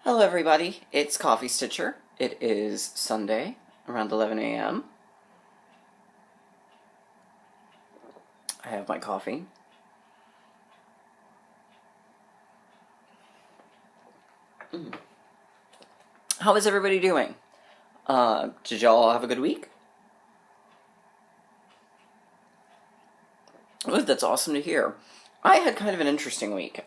Hello everybody, it's Coffee Stitcher. It is Sunday, around 11 a.m. I have my coffee. How is everybody doing? Did y'all have a good week? Oh, that's awesome to hear. I had kind of an interesting week.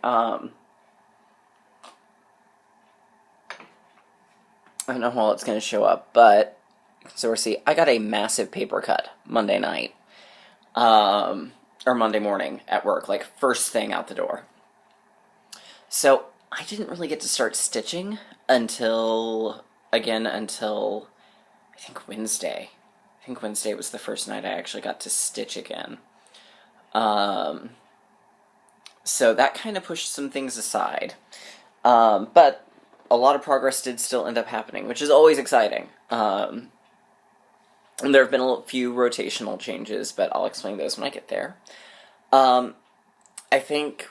I don't know how it's going to show up, but so we'll see. I got a massive paper cut Monday night, or Monday morning at work, like first thing out the door. So I didn't really get to start stitching until I think Wednesday. I think Wednesday was the first night I actually got to stitch again. So that kind of pushed some things aside. But a lot of progress did still end up happening, which is always exciting. And there have been a few rotational changes, but I'll explain those when I get there. I think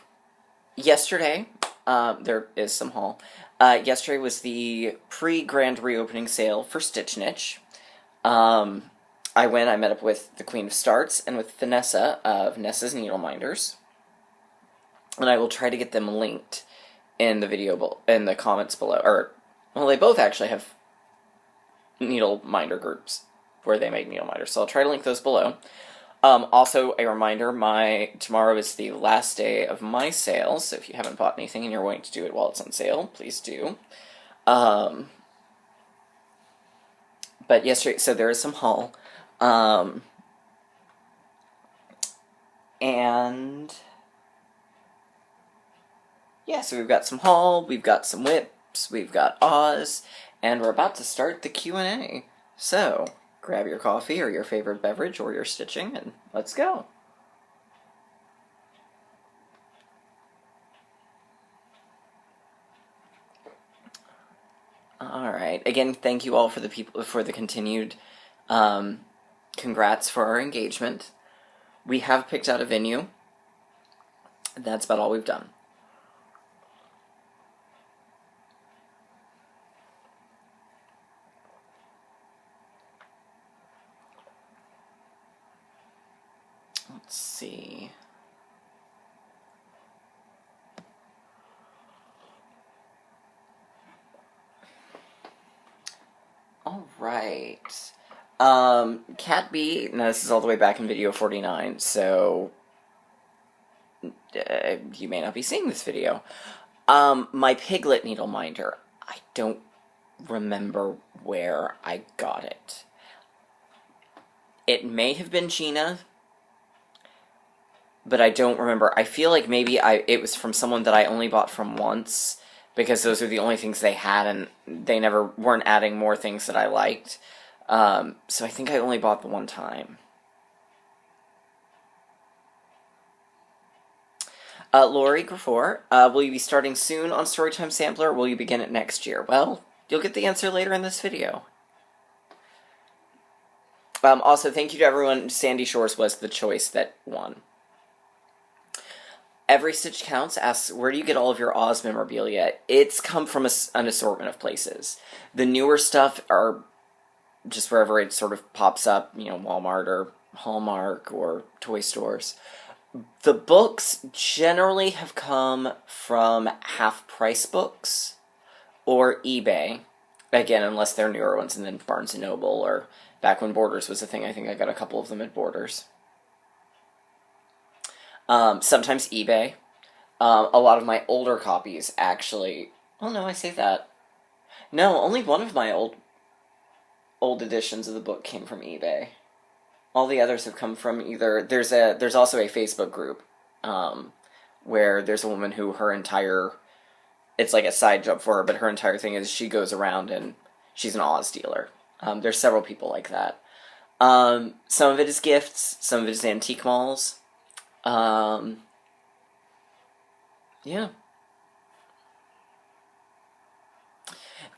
yesterday, there is some haul. Yesterday was the pre-grand reopening sale for Stitch Niche. I met up with the Queen of Starts and with Vanessa of Nessa's Needle Minders. And I will try to get them linked in the video, in the comments below. They both actually have needle minder groups where they make needle minders, so I'll try to link those below. Also, a reminder, tomorrow is the last day of my sale, so if you haven't bought anything and you're wanting to do it while it's on sale, please do. But yesterday, so there is some haul. And yeah, so we've got some haul, we've got some whips, we've got Oz, and we're about to start the Q&A. So, grab your coffee or your favorite beverage or your stitching, and let's go. Alright, again, thank you all for the continued congrats for our engagement. We have picked out a venue. That's about all we've done. Let's see. All right. Cat B, now this is all the way back in video 49, so you may not be seeing this video. My Piglet needle minder, I don't remember where I got it. It may have been Gina, but I don't remember. I feel like maybe it was from someone that I only bought from once, because those are the only things they had, and they weren't adding more things that I liked. So I think I only bought the one time. Lori Graffor, will you be starting soon on Storytime Sampler, or will you begin it next year? Well, you'll get the answer later in this video. Also, thank you to everyone. Sandy Shores was the choice that won. Every Stitch Counts asks, where do you get all of your Oz memorabilia? It's come from an assortment of places. The newer stuff are just wherever it sort of pops up, Walmart or Hallmark or toy stores. The books generally have come from half-price books or eBay. Again, unless they're newer ones, and then Barnes & Noble, or back when Borders was a thing, I think I got a couple of them at Borders. Sometimes eBay. A lot of my older copies, actually... Oh, no, I say that. No, only one of my old editions of the book came from eBay. All the others have come from either... There's also a Facebook group, where there's a woman who it's like a side job for her, but her entire thing is she goes around and she's an Oz dealer. There's several people like that. Some of it is gifts, some of it is antique malls. Yeah.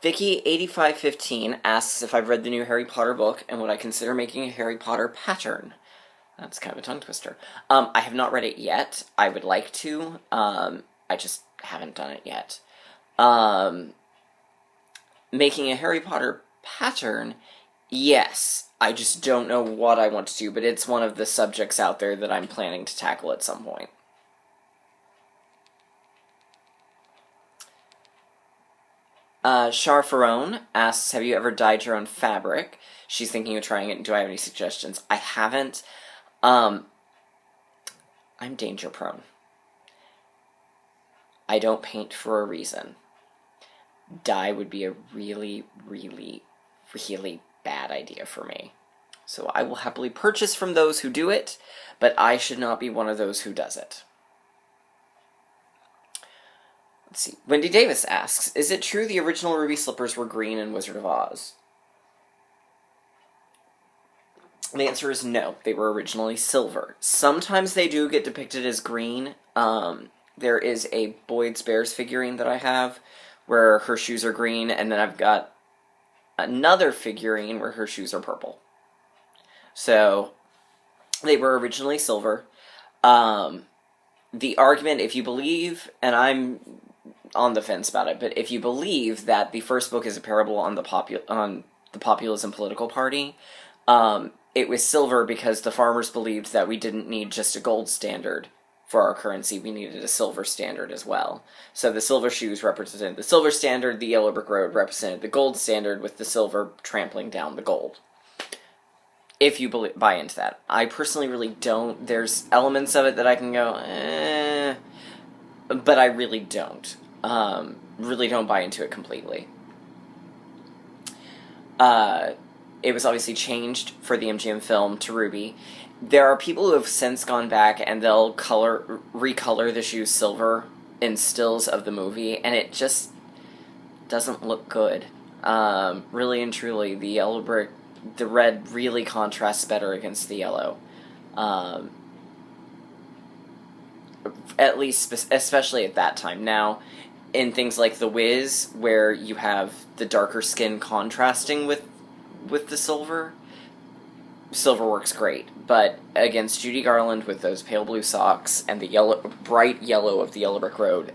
Vicky8515 asks if I've read the new Harry Potter book and would I consider making a Harry Potter pattern. That's kind of a tongue twister. I have not read it yet. I would like to. I just haven't done it yet. Making a Harry Potter pattern, yes. I just don't know what I want to do, but it's one of the subjects out there that I'm planning to tackle at some point. Char Farone asks, have you ever dyed your own fabric? She's thinking of trying it. Do I have any suggestions? I haven't. I'm danger prone. I don't paint for a reason. Dye would be a really, really, really bad idea for me. So I will happily purchase from those who do it, but I should not be one of those who does it. Let's see. Wendy Davis asks, is it true the original ruby slippers were green in Wizard of Oz? The answer is no. They were originally silver. Sometimes they do get depicted as green. There is a Boyd's Bears figurine that I have where her shoes are green, and then I've got another figurine where her shoes are purple. So, they were originally silver. The argument, if you believe, and I'm on the fence about it, but if you believe that the first book is a parable on the populism political party, it was silver because the farmers believed that we didn't need just a gold standard for our currency, we needed a silver standard as well. So the silver shoes represented the silver standard, the yellow brick road represented the gold standard, with the silver trampling down the gold. If you buy into that. I personally really don't. There's elements of it that I can go, but I really don't. Really don't buy into it completely. It was obviously changed for the MGM film to ruby. There are people who have since gone back and they'll recolor the shoes silver in stills of the movie, and it just doesn't look good. Really and truly, the yellow brick, the red really contrasts better against the yellow. At least, especially at that time. Now, in things like The Wiz, where you have the darker skin contrasting with the silver works great. But against Judy Garland with those pale blue socks and the bright yellow of the yellow brick road,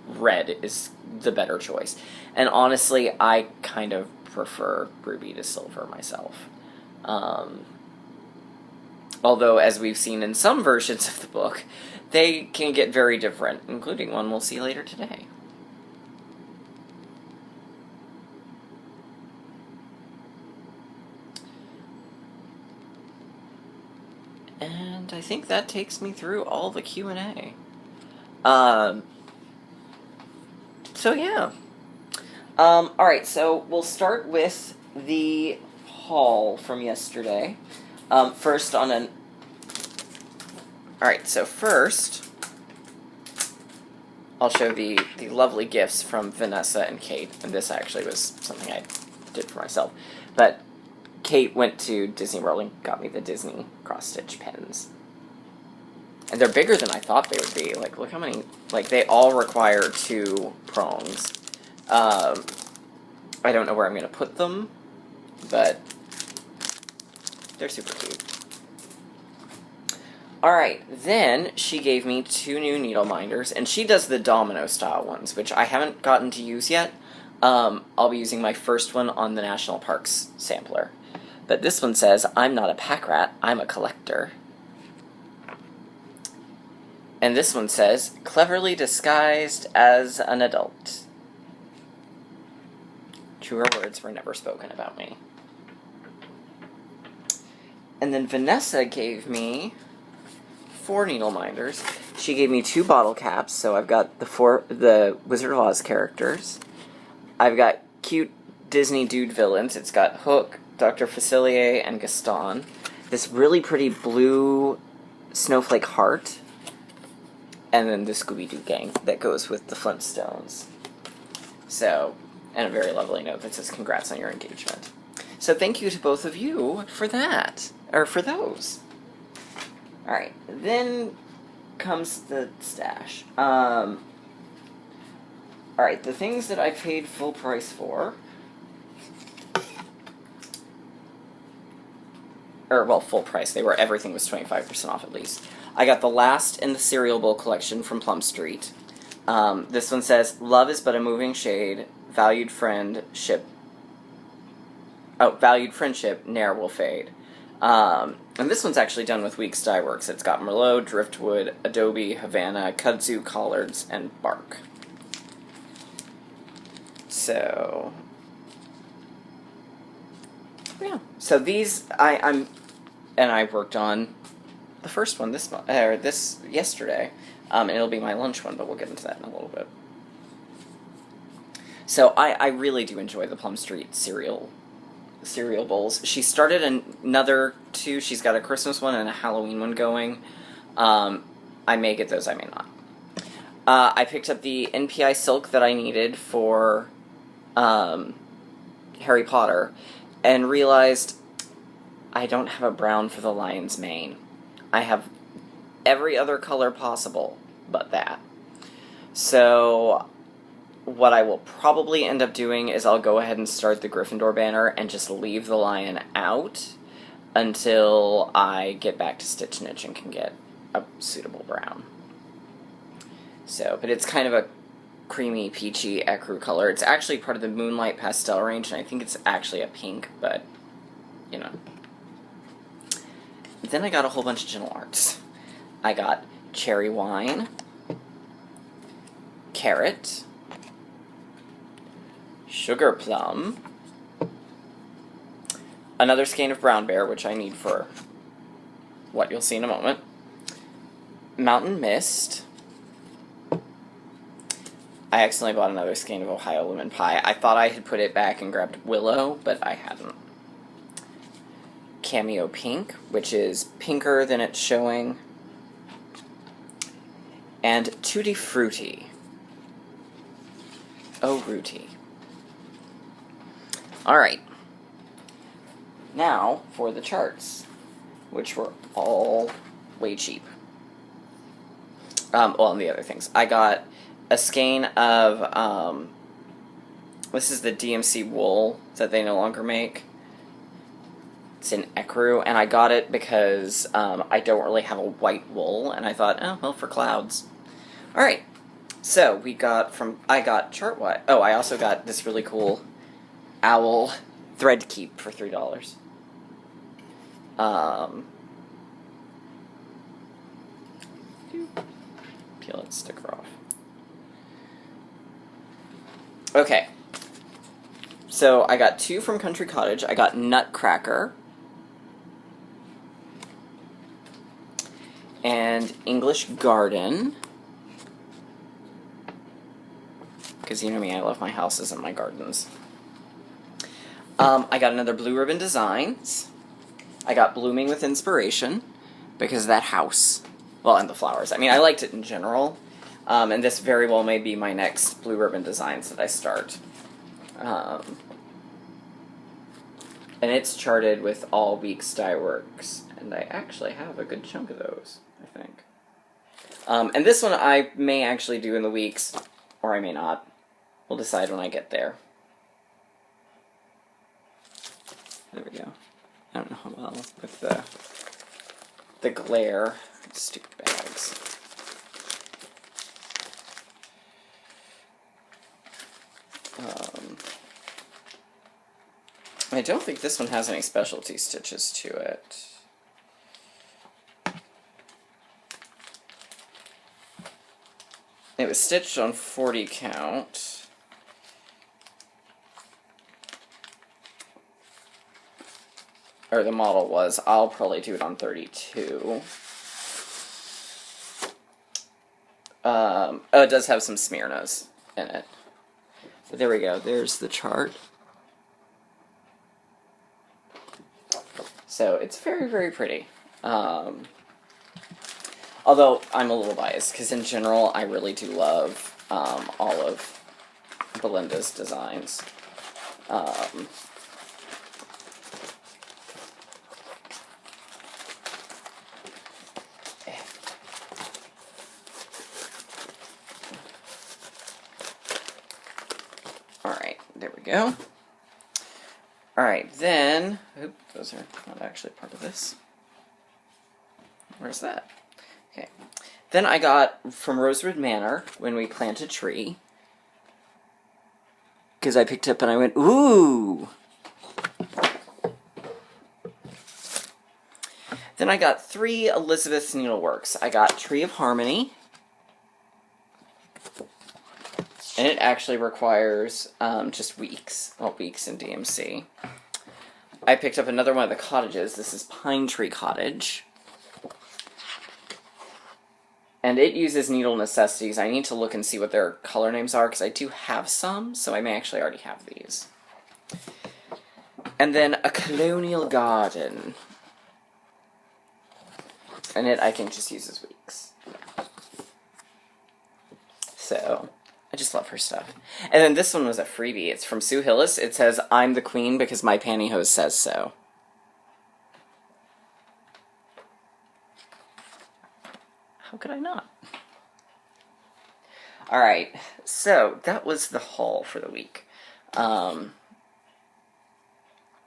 red is the better choice. And honestly, I kind of prefer ruby to silver myself. Although, as we've seen in some versions of the book, they can get very different, including one we'll see later today. And I think that takes me through all the Q&A. So yeah. Alright, so we'll start with the haul from yesterday. First on an... Alright, so first, I'll show the lovely gifts from Vanessa and Kate. And this actually was something I did for myself. But Kate went to Disney World and got me the Disney cross-stitch pins. And they're bigger than I thought they would be. Like, look how many... Like, they all require 2 prongs. I don't know where I'm going to put them, but they're super cute. Alright, then she gave me 2 new needle minders, and she does the domino-style ones, which I haven't gotten to use yet. I'll be using my first one on the National Parks sampler. But this one says, I'm not a pack rat, I'm a collector. And this one says, cleverly disguised as an adult. Truer words were never spoken about me. And then Vanessa gave me 4 needle minders. She gave me 2 bottle caps, so I've got the Wizard of Oz characters. I've got cute Disney dude villains. It's got Hook, Dr. Facilier, and Gaston. This really pretty blue snowflake heart. And then the Scooby-Doo gang that goes with the Flintstones. So, and a very lovely note that says, congrats on your engagement. So thank you to both of you for that. Or for those. Alright, then comes the stash. Alright, the things that I paid full price for... full price. Everything was 25% off at least. I got the last in the Cereal Bowl collection from Plum Street. This one says, love is but a moving shade, valued friend, ship Oh, valued friendship ne'er will fade. And this one's actually done with Weeks Dye Works. It's got Merlot, Driftwood, Adobe, Havana, Kudzu, Collards, and Bark. So, yeah. So these, and I worked on the first one this yesterday, and it'll be my lunch one, but we'll get into that in a little bit. So I really do enjoy the Plum Street cereal bowls. She started another two. She's got a Christmas one and a Halloween one going. I may get those, I may not. I picked up the NPI silk that I needed for Harry Potter and realized I don't have a brown for the lion's mane. I have every other color possible but that. So what I will probably end up doing is I'll go ahead and start the Gryffindor banner and just leave the lion out until I get back to Stitch Niche and can get a suitable brown. So, but it's kind of a creamy, peachy ecru color. It's actually part of the Moonlight Pastel range, and I think it's actually a pink, but, you know. Then I got a whole bunch of Gentle Arts. I got Cherry Wine, Carrot, Sugar Plum, another skein of Brown Bear, which I need for what you'll see in a moment, Mountain Mist. I accidentally bought another skein of Ohio Lemon Pie. I thought I had put it back and grabbed Willow, but I hadn't. Cameo Pink, which is pinker than it's showing. And Tutti Frutti. Oh, Rooty. Alright. Now, for the charts, which were all way cheap. Well, and the other things. I got a skein of, this is the DMC wool that they no longer make. It's in ecru, and I got it because I don't really have a white wool, and I thought, oh, well, for clouds. Alright, so I got Chartwise. Oh, I also got this really cool owl thread keep for $3. Peel its sticker off. Okay. So I got two from Country Cottage. I got Nutcracker and English Garden. Because you know me, I love my houses and my gardens. I got another Blue Ribbon Designs. I got Blooming with Inspiration, because of that house. Well, and the flowers. I mean, I liked it in general. And this very well may be my next Blue Ribbon Designs that I start. And it's charted with all Weeks Dye Works. And I actually have a good chunk of those, I think. And this one I may actually do in the weeks, or I may not. We'll decide when I get there. There we go. I don't know how well with the glare. Stupid bags. I don't think this one has any specialty stitches to it. It was stitched on 40 count. Or the model was. I'll probably do it on 32. Oh, it does have some Smyrnas in it. But there we go. There's the chart. So it's very, very pretty. Although I'm a little biased, because in general, I really do love all of Belinda's designs. Alright, there we go. Alright, then... Oop, those are not actually part of this. Where's that? Okay. Then I got from Rosewood Manor, When We Plant a Tree. Because I picked up and I went, ooh! Then I got 3 Elizabeth's Needleworks. I got Tree of Harmony, and it actually requires just weeks. Well, weeks in DMC. I picked up another one of the cottages. This is Pine Tree Cottage. And it uses Needle Necessities. I need to look and see what their color names are, because I do have some, so I may actually already have these. And then a Colonial Garden. And it, I think, just uses weeks. So, I just love her stuff. And then this one was a freebie. It's from Sue Hillis. It says, "I'm the queen because my pantyhose says so." How could I not? Alright, so that was the haul for the week. But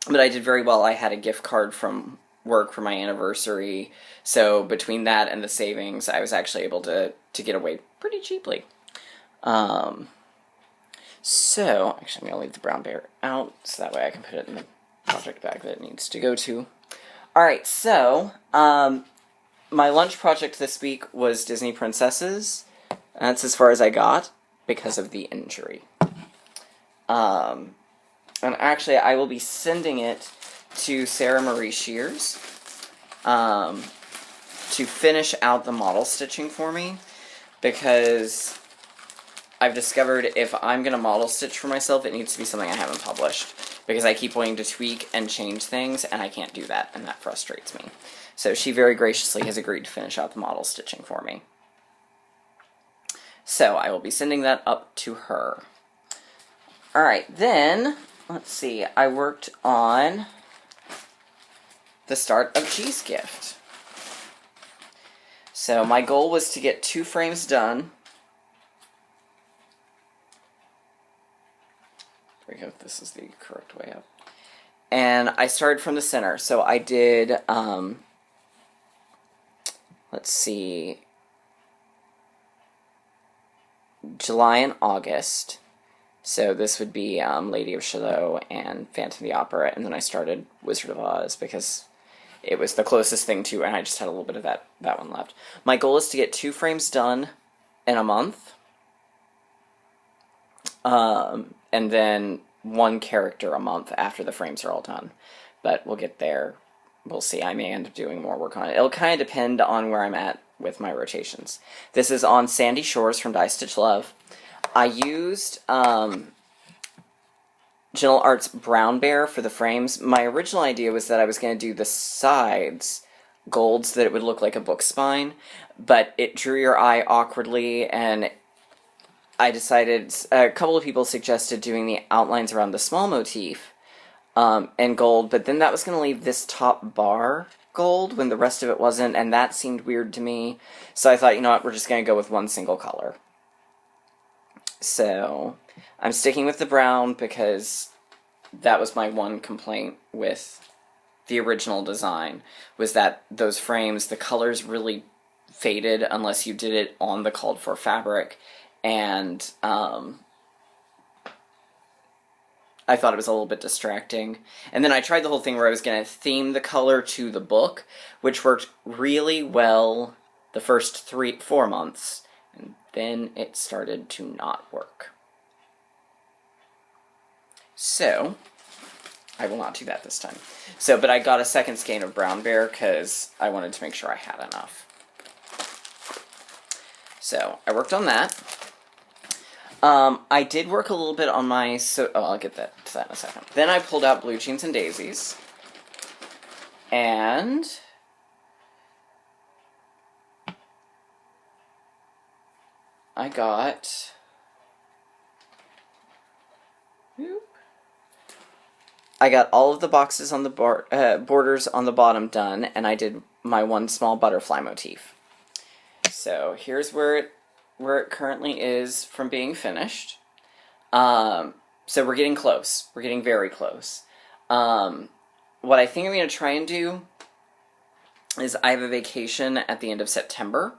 I did very well. I had a gift card from work for my anniversary, so between that and the savings, I was actually able to get away pretty cheaply. So, actually I'm going to leave the brown bear out, so that way I can put it in the project bag that it needs to go to. Alright, so, my lunch project this week was Disney Princesses. That's as far as I got, because of the injury. And actually, I will be sending it to Sarah Marie Shears to finish out the model stitching for me, because I've discovered if I'm going to model stitch for myself, it needs to be something I haven't published, because I keep wanting to tweak and change things, and I can't do that, and that frustrates me. So she very graciously has agreed to finish out the model stitching for me. So I will be sending that up to her. Alright, then, let's see, I worked on the start of G's Gift. So my goal was to get 2 frames done. There we go, this is the correct way up. And I started from the center, so I did, let's see, July and August. So this would be Lady of Shalott and Phantom of the Opera, and then I started Wizard of Oz because it was the closest thing to, and I just had a little bit of that one left. My goal is to get 2 frames done in a month, and then 1 character a month after the frames are all done. But we'll get there. We'll see. I may end up doing more work on it. It'll kind of depend on where I'm at with my rotations. This is on Sandy Shores from Die Stitch Love. I used Gentle Arts Brown Bear for the frames. My original idea was that I was going to do the sides gold so that it would look like a book spine, but it drew your eye awkwardly, and I decided, a couple of people suggested doing the outlines around the small motif in gold, but then that was going to leave this top bar gold when the rest of it wasn't, and that seemed weird to me. So I thought, you know what, we're just going to go with 1 single color. So I'm sticking with the brown because that was my one complaint with the original design, was that those frames, the colors really faded unless you did it on the called for fabric, and I thought it was a little bit distracting. And then I tried the whole thing where I was going to theme the color to the book, which worked really well the first 4 months, and then it started to not work. So, I will not do that this time. So, but I got a second skein of Brown Bear because I wanted to make sure I had enough. So, I worked on that. I did work a little bit on my, I'll get to that in a second. Then I pulled out Blue Jeans and Daisies, and I got, all of the boxes on the borders on the bottom done, and I did my 1 small butterfly motif. So here's where it currently is from being finished. So we're getting close. We're getting very close. What I think I'm going to try and do is I have a vacation at the end of September,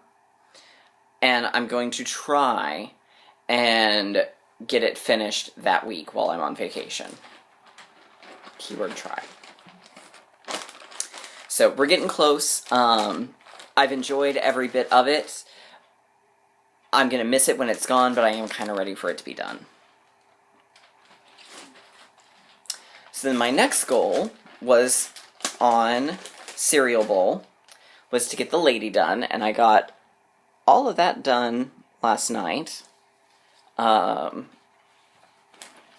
and I'm going to try and get it finished that week while I'm on vacation. Keyword try. So we're getting close. I've enjoyed every bit of it. I'm going to miss it when it's gone, but I am kind of ready for it to be done. So then my next goal was on Cereal Bowl, was to get the lady done, and I got all of that done last night. I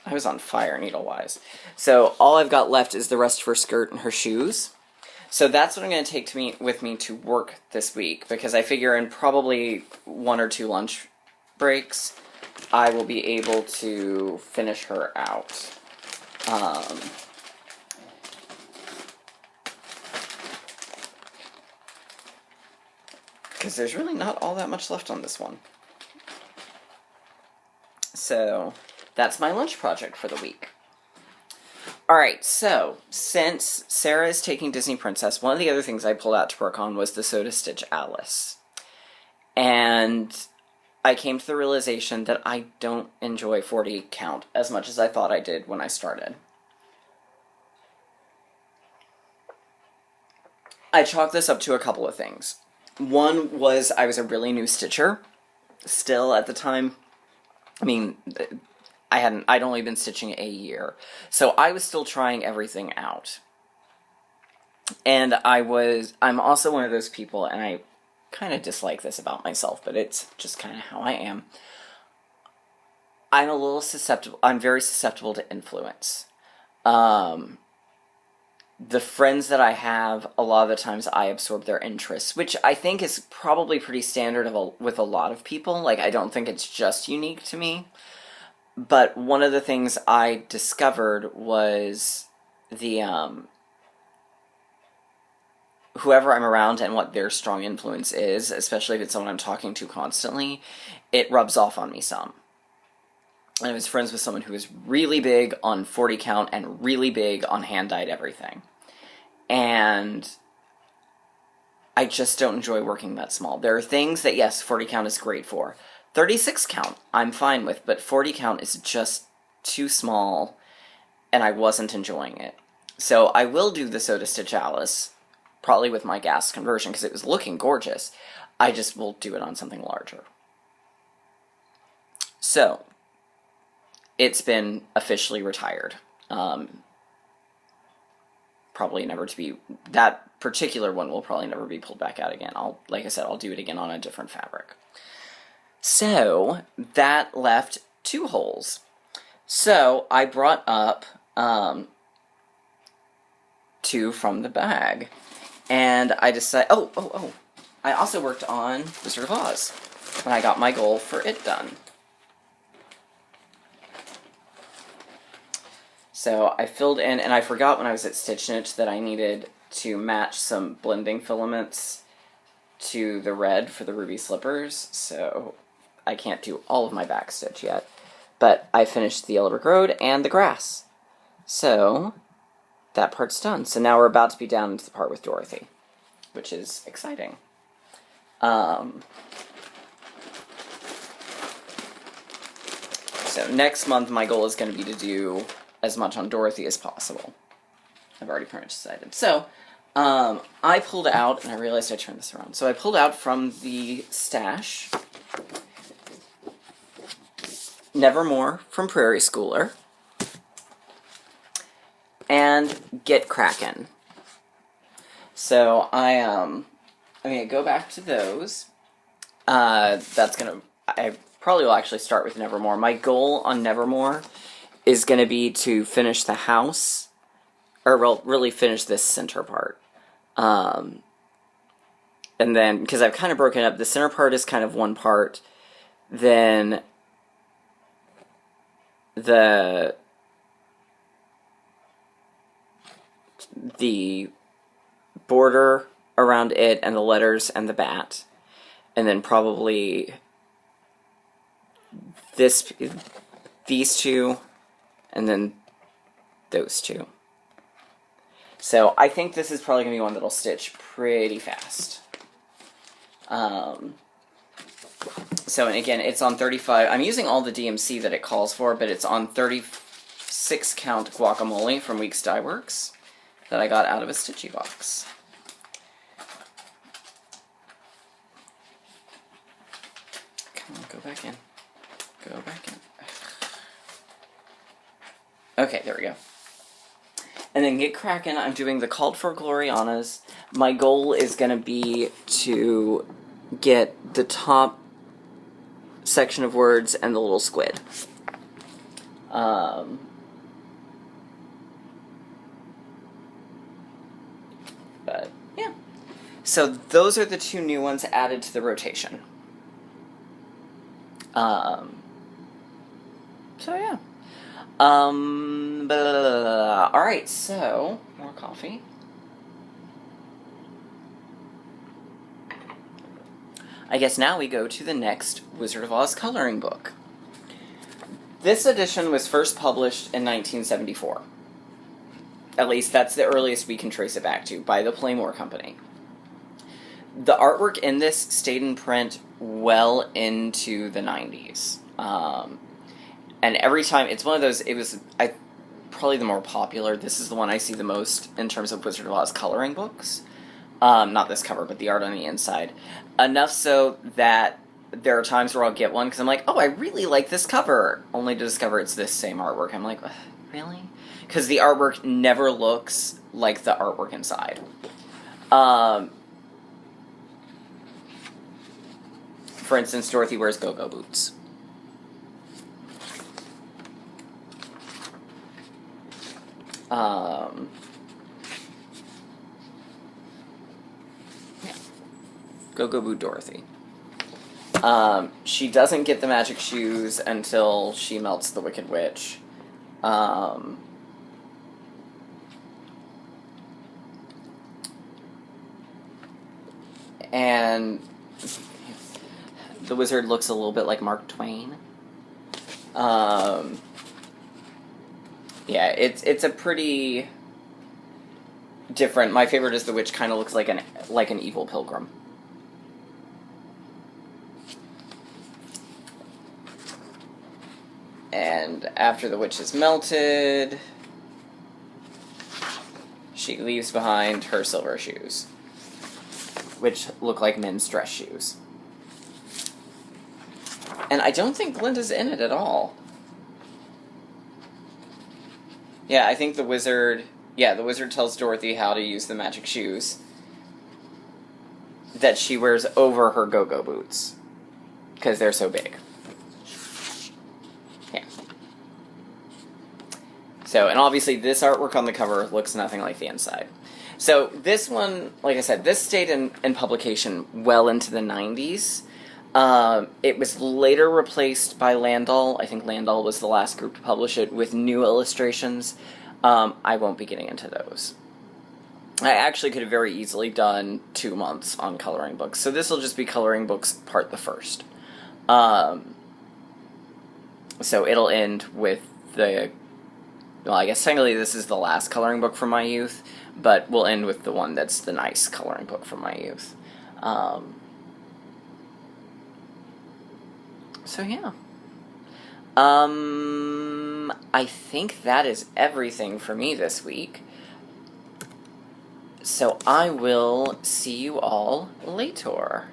was on fire needle-wise. So all I've got left is the rest of her skirt and her shoes. So that's what I'm going to take with me to work this week, because I figure in probably 1 or 2 lunch breaks, I will be able to finish her out. Because there's really not all that much left on this one. So that's my lunch project for the week. Alright, so, since Sarah is taking Disney Princess, one of the other things I pulled out to work on was the Soda Stitch Alice. And I came to the realization that I don't enjoy 40 count as much as I thought I did when I started. I chalked this up to a couple of things. One was I was a really new stitcher, still at the time. I mean, I'd only been stitching a year. So I was still trying everything out. And I'm also one of those people, and I kind of dislike this about myself, but it's just kind of how I am. I'm very susceptible to influence. The friends that I have, a lot of the times I absorb their interests, which I think is probably pretty standard with a lot of people. Like, I don't think it's just unique to me. But one of the things I discovered was the, whoever I'm around and what their strong influence is, especially if it's someone I'm talking to constantly, it rubs off on me some. And I was friends with someone who was really big on 40 count and really big on hand-dyed everything. And I just don't enjoy working that small. There are things that, yes, 40 count is great for. 36 count, I'm fine with, but 40 count is just too small, and I wasn't enjoying it. So I will do the Soda Stitch Alice, probably with my gas conversion, because it was looking gorgeous. I just will do it on something larger. So, it's been officially retired. Probably never to be... That particular one will probably never be pulled back out again. Like I said, I'll do it again on a different fabric. So, that left 2 holes. So, I brought up 2 from the bag. And I decided... Oh. I also worked on Wizard of Oz. And I got my goal for it done. So, I filled in... And I forgot when I was at Stitch Knit that I needed to match some blending filaments to the red for the ruby slippers. So... I can't do all of my back stitch yet, but I finished the Yellow Brick Road and the grass. So, that part's done. So now we're about to be down into the part with Dorothy, which is exciting. So next month my goal is going to be to do as much on Dorothy as possible. I've already pretty much decided. So, I pulled out, and I realized I turned this around. So I pulled out from the stash Nevermore from Prairie Schooler, and Get Kraken. So I'm gonna go back to those. I probably will actually start with Nevermore. My goal on Nevermore is gonna be to finish the house, or really finish this center part. And then, because I've kind of broken up, the center part is kind of one part, then the border around it and the letters and the bat, and then probably these 2, and then those 2. So I think this is probably going to be one that'll stitch pretty fast. So, and again, it's on 35. I'm using all the DMC that it calls for, but it's on 36 count guacamole from Weeks Dye Works that I got out of a Stitchy box. Go back in. Go back in. Okay, there we go. And then get cracking. I'm doing the Called for Glorianas. My goal is going to be to get the top section of words and the little squid. But, yeah. So those are the two new ones added to the rotation. So, yeah. Alright, so, more coffee. I guess now we go to the next Wizard of Oz coloring book. This edition was first published in 1974. At least that's the earliest we can trace it back to, by the Playmore Company. The artwork in this stayed in print well into the 90s. And every time, it's one of those, it was probably the more popular. This is the one I see the most in terms of Wizard of Oz coloring books. Not this cover, but the art on the inside. Enough so that there are times where I'll get one because I'm like, oh, I really like this cover, only to discover it's this same artwork. I'm like, really? Because the artwork never looks like the artwork inside. For instance, Dorothy wears go-go boots. Yeah. Go-go boot Dorothy. She doesn't get the magic shoes until she melts the Wicked Witch. And the wizard looks a little bit like Mark Twain. Yeah, it's a pretty different. My favorite is the witch kind of looks like an evil pilgrim. And after the witch is melted, she leaves behind her silver shoes, which look like men's dress shoes. And I don't think Glinda's in it at all. Yeah, I think the wizard tells Dorothy how to use the magic shoes that she wears over her go-go boots, because they're so big. Yeah. So, and obviously this artwork on the cover looks nothing like the inside. So this one, like I said, this stayed in publication well into the 90s. It was later replaced by Landau. I think Landau was the last group to publish it with new illustrations. I won't be getting into those. I actually could have very easily done 2 months on coloring books, so this will just be coloring books part the first. So it'll end with the... Well, I guess technically this is the last coloring book from my youth, but we'll end with the one that's the nice coloring book from my youth. So yeah. I think that is everything for me this week. So I will see you all later.